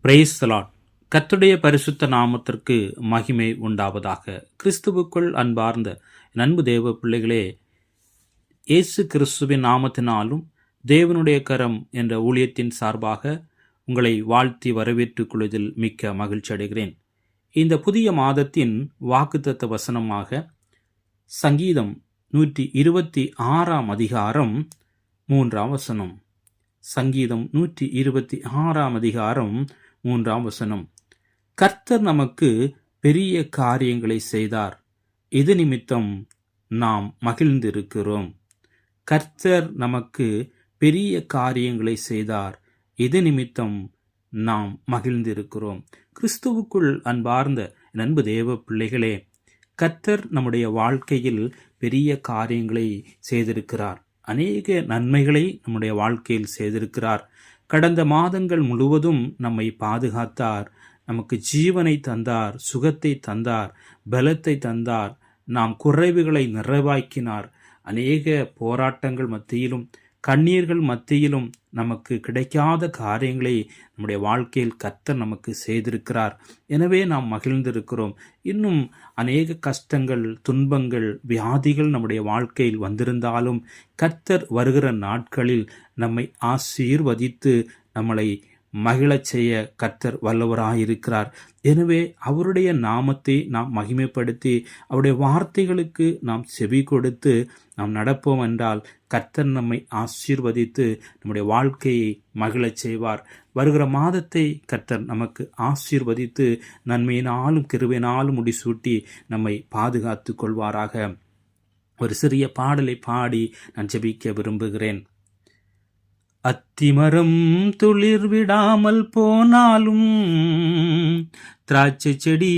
Praise the Lord. கர்த்தருடைய பரிசுத்த நாமத்திற்கு மகிமை உண்டாவதாக. கிறிஸ்துவுக்குள் அன்பார்ந்த அன்பு தேவ பிள்ளைகளே, இயேசு கிறிஸ்துவின் நாமத்தினாலும் தேவனுடைய கரம் என்ற ஊழியத்தின் சார்பாக உங்களை வாழ்த்தி வரவேற்றுக் கொள்வதில் மிக்க மகிழ்ச்சி அடைகிறேன். இந்த புதிய மாதத்தின் வாக்குத்தத்த வசனமாக சங்கீதம் 126 அதிகாரம் 3 வசனம். சங்கீதம் 126 அதிகாரம் 3 வசனம். கர்த்தர் நமக்கு பெரிய காரியங்களை செய்தார், இது நிமித்தம் நாம் மகிழ்ந்திருக்கிறோம். கர்த்தர் நமக்கு பெரிய காரியங்களை செய்தார், இது நிமித்தம் நாம் மகிழ்ந்திருக்கிறோம். கிறிஸ்துவுக்குள் அன்பார்ந்த அன்பு தேவ பிள்ளைகளே, கர்த்தர் நம்முடைய வாழ்க்கையில் பெரிய காரியங்களை செய்திருக்கிறார். அநேக நன்மைகளை நம்முடைய வாழ்க்கையில் செய்திருக்கிறார். கடந்த மாதங்கள் முழுவதும் நம்மை பாதுகாத்தார், நமக்கு ஜீவனை தந்தார், சுகத்தை தந்தார், பலத்தை தந்தார், நாம் குறைவுகளை நிறைவாக்கினார். அநேக போராட்டங்கள் மத்தியிலும் கண்ணீர்கள் மத்தியிலும் நமக்கு கிடைக்காத காரியங்களை நம்முடைய வாழ்க்கையில் கர்த்தர் நமக்கு செய்திருக்கிறார். எனவே நாம் மகிழ்ந்திருக்கிறோம். இன்னும் அநேக கஷ்டங்கள், துன்பங்கள், வியாதிகள் நம்முடைய வாழ்க்கையில் வந்திருந்தாலும் கர்த்தர் வருகிற நாட்களில் நம்மை ஆசீர்வதித்து நம்மளை மகிழச் செய்ய கர்த்தர் வல்லவராயிருக்கிறார். எனவே அவருடைய நாமத்தை நாம் மகிமைப்படுத்தி அவருடைய வார்த்தைகளுக்கு நாம் செவி கொடுத்து நாம் நடப்போம் என்றால் கர்த்தர் நம்மை ஆசீர்வதித்து நம்முடைய வாழ்க்கையை மகிழச் செய்வார். வருகிற மாதத்தை கர்த்தர் நமக்கு ஆசீர்வதித்து நன்மையினாலும் கிருபையினாலும் முடிசூட்டி நம்மை பாதுகாத்து கொள்வாராக. ஒரு சிறிய பாடலை பாடி நான் ஜெபிக்க விரும்புகிறேன். அத்திமரம் துளிர் விடாமல் போனாலும், திராட்சை செடி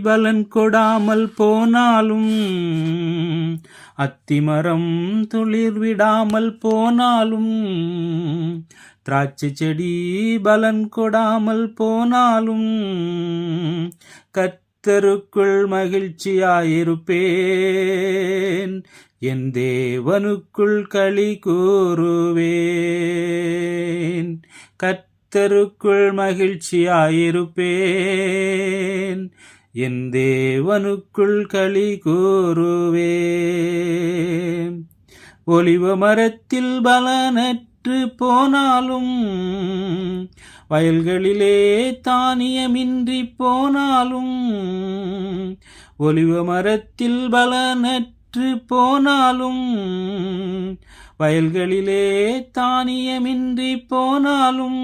பலன் கொடாமல் போனாலும், அத்திமரம் துளிர் விடாமல் போனாலும், திராட்சை செடி பலன் கொடாமல் போனாலும், கர்த்தருக்குள் மகிழ்ச்சியாயிருப்பேன், என் தேவனுக்குள் களி கூறுவேன். கர்த்தருக்குள் மகிழ்ச்சியாயிருப்பேன், என் தேவனுக்குள் களி கூறுவேன். ஒலிவ மரத்தில் பலனற்று போனாலும், வயல்களிலே தானியமின்றி போனாலும், ஒலிவ மரத்தில் பலனற்று போனாலும், வயல்களிலே தானியமின்றி போனாலும்,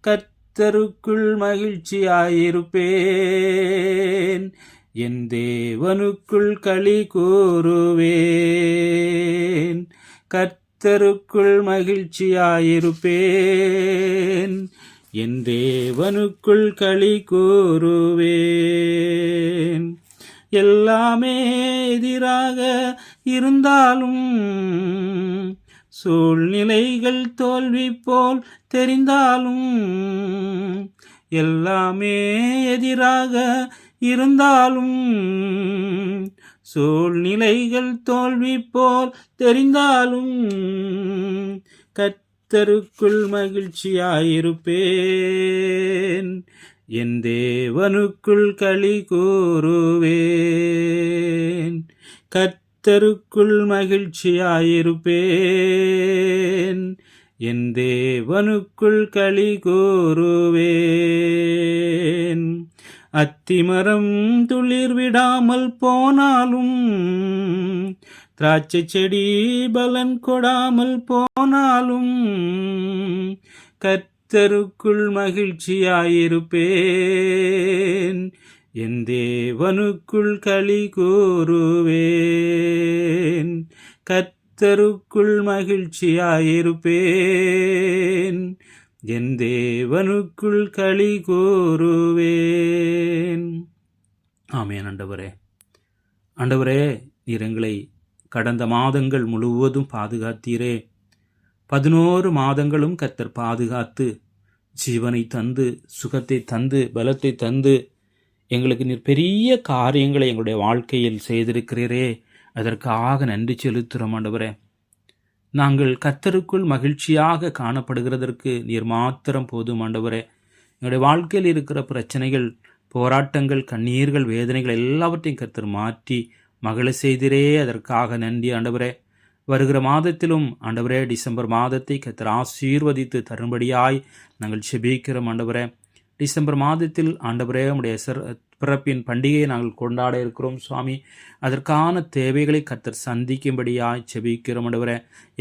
கர்த்தருக்குள் மகிழ்ச்சியாயிருப்பேன், என் தேவனுக்குள் களி கூறுவேன். கர்த்தருக்குள் மகிழ்ச்சியாயிருப்பேன், என் தேவனுக்குள் களி கூறுவேன். எல்லாமே எதிராக இருந்தாலும், சூழ்நிலைகள் தோல்வி போல் தெரிந்தாலும், எல்லாமே எதிராக இருந்தாலும், சூழ்நிலைகள் தோல்வி போல் தெரிந்தாலும், கர்த்தருக்குள் மகிழ்ச்சியாயிருப்பேன், என் தேவனுக்குள் களி கூறுவேன். கர்த்தருக்குள் மகிழ்ச்சியாயிருப்பேன், என் தேவனுக்குள் களி கூறுவேன். அத்திமரம் துளிர் விடாமல் போனாலும், திராட்சை செடி பலன் கொடாமல் போனாலும், கர்த்தருக்குள் மகிழ்ச்சியாயிருப்பேன், என் தேவனுக்குள் களி கூறுவேன். கர்த்தருக்குள் மகிழ்ச்சியாயிருப்பேன், என் தேவனுக்குள் களி கூறுவேன். ஆமென். ஆண்டவரே, ஆண்டவரே, நீர் எங்களை கடந்த மாதங்கள் முழுவதும் பாதுகாத்தீரே. 11 மாதங்களும் கர்த்தர் பாதுகாத்து ஜீவனை தந்து, சுகத்தை தந்து, பலத்தை தந்து எங்களுக்கு நீர் பெரிய காரியங்களை எங்களுடைய வாழ்க்கையில் செய்திருக்கிறீரே. அதற்காக நன்றி செலுத்துகிறோம் ஆண்டவரே. நாங்கள் கர்த்தருக்குள் மகிழ்ச்சியாக காணப்படுகிறதற்கு நீர் மாத்திரம் போதும் ஆண்டவரே. எங்களுடைய வாழ்க்கையில் இருக்கிற பிரச்சனைகள், போராட்டங்கள், கண்ணீர்கள், வேதனைகள் எல்லாவற்றையும் கர்த்தர் மாற்றி மகிழ செய்திரே. அதற்காக நன்றி ஆண்டவரே. வருகிற மாதத்திலும் ஆண்டவரே டிசம்பர் மாதத்தை கர்த்தர் ஆசீர்வதித்து தரும்படியாய் நாங்கள் செபிக்கிறோம் ஆண்டவரே. டிசம்பர் மாதத்தில் ஆண்டவரே உம்முடைய பிறப்பின் பண்டிகையை நாங்கள் கொண்டாட இருக்கிறோம் சுவாமி. அதற்கான தேவைகளை கர்த்தர் சந்திக்கும்படியாய் செபிக்கிறோம் ஆண்டவரே.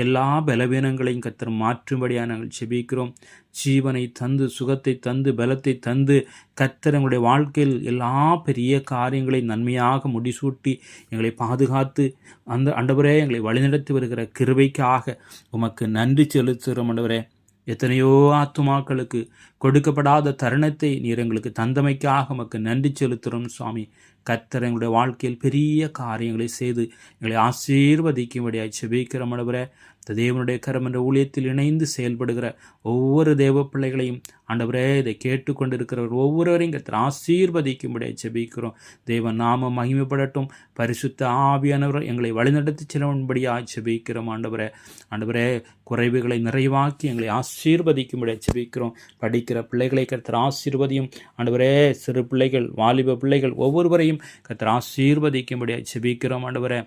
எல்லா பலவீனங்களையும் கர்த்தர் மாற்றும்படியாக நாங்கள் செபிக்கிறோம். ஜீவனை தந்து, சுகத்தை தந்து, பலத்தை தந்து கர்த்தர் எங்களுடைய வாழ்க்கையில் எல்லா பெரிய காரியங்களை நன்மையாக முடிசூட்டி எங்களை பாதுகாத்து அந்த ஆண்டவரே எங்களை வழிநடத்தி வருகிற கிருபைக்காக உமக்கு நன்றி செலுத்துகிறோம் ஆண்டவரே. எத்தனையோ ஆத்துமாக்களுக்கு கொடுக்கப்படாத தருணத்தை நீர் எங்களுக்கு தந்தமைக்காக உமக்கு நன்றி செலுத்துகிறோம் சுவாமி. கர்த்தர் எங்களுடைய வாழ்க்கையில் பெரிய காரியங்களை செய்து எங்களை ஆசீர்வதிக்கும்படியாய் செபிக்கிறோம் ஆண்டவரே. இந்த தேவனுடைய கரம் என்ற ஊழியத்தில் இணைந்து செயல்படுகிற ஒவ்வொரு தேவ பிள்ளைகளையும் ஆண்டவரே, இதை கேட்டுக்கொண்டிருக்கிறவர் ஒவ்வொருவரையும் கர்த்தர் ஆசீர்வதிக்கும்படியாய் செபிக்கிறோம். தேவன் நாமம் மகிமைப்படட்டும். பரிசுத்த ஆவியானவர் எங்களை வழிநடத்தி செல்லும்படியாய் செபிக்கிறோம் ஆண்டவரே. ஆண்டவரே, குறைவுகளை நிறைவாக்கி எங்களை ஆசீர்வதிக்கும்படியாய் செபிக்கிறோம். படிக்கிற பிள்ளைகளை கர்த்தர் ஆசீர்வதியும் ஆண்டவரே. சிறு பிள்ளைகள், வாலிப பிள்ளைகள் ஒவ்வொருவரையும் கர்த்தர் ஆசீர்வதிக்கும்படியாய் செபிக்கிறோம் ஆண்டவரே.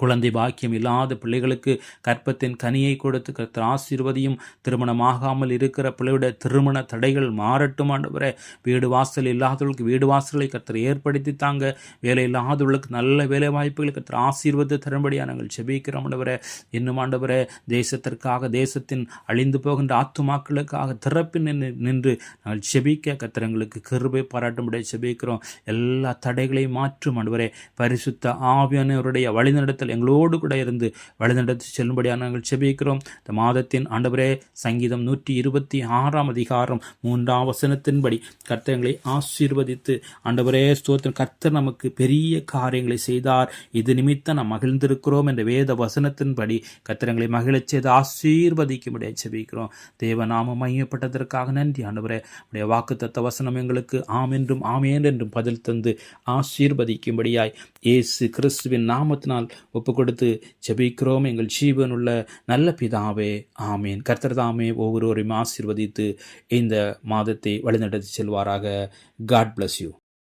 குழந்தை பாக்கியம் இல்லாத பிள்ளைகளுக்கு கற்பத்தின் கனியை கொடுத்து கர்த்தர் ஆசீர்வதியும். திருமணமாகாமல் இருக்கிற பிள்ளையுடைய திருமண தடைகள் மாறட்டும் ஆண்டவரே. வீடு வாசல் இல்லாதவர்களுக்கு வீடு வாசல்களை கர்த்தர் ஏற்படுத்தி தாங்க. வேலை இல்லாதவர்களுக்கு நல்ல வேலை வாய்ப்புகளை கர்த்தர் ஆசீர்வதித்து தரும்படியாக நாங்கள் செபிக்கிறோம் ஆண்டவரே. இன்னும் ஆண்டவரே, தேசத்திற்காக, தேசத்தின் அழிந்து போகின்ற ஆத்துமாக்களுக்காக திறப்பில் நின்று நாங்கள் செபிக்க கர்த்தர் எங்களுக்கு கிருபை பாராட்டும்படியாக செபிக்கிறோம். எல்லா தடைகளையும் மாற்றும் ஆண்டவரே. பரிசுத்த ஆவியானவருடைய வழிநடத்தல் எங்களோடு கூட இருந்து வழிநடத்தி செல்லும்படியாக நாங்கள் செபிக்கிறோம். இந்த மாதத்தின் ஆண்டவரே, சங்கீதம் 126 அதிகாரம் 3 வசனத்தின்படி கர்த்தர் எங்களை ஆசீர்வதித்து ஆண்டவரே ஸ்தோத்திரம். கர்த்தர் நமக்கு பெரிய காரியங்களை செய்தார், இது நிமித்தம் நாம் மகிழ்ந்திருக்கிறோம் என்ற வேத வசனத்தின்படி கர்த்தர் எங்களை மகிழச் செய்து ஆசீர்வதிக்கும்படியாக செபிக்கிறோம். தேவ நாமம் மகிமைப்பட்டதற்காக நன்றி ஆண்டவரே. உடைய வாக்குத்தத்த வசனம் எங்களுக்கு ஆம் என்றும் ஆமேன் என்றும் பதில் தந்து ஆசீர்வதிக்கும்படியாய் இயேசு கிறிஸ்துவின் நாமத்தினால் ஒப்பு கொடுத்து ஜெபிக்கிறோம் எங்கள் ஜீவனுள்ள நல்ல பிதாவே, ஆமேன். கர்த்தர் தாமே ஒவ்வொருவரையும் ஆசீர்வதித்து இந்த மாதத்தை வழிநடத்தி செல்வாராக. God bless you.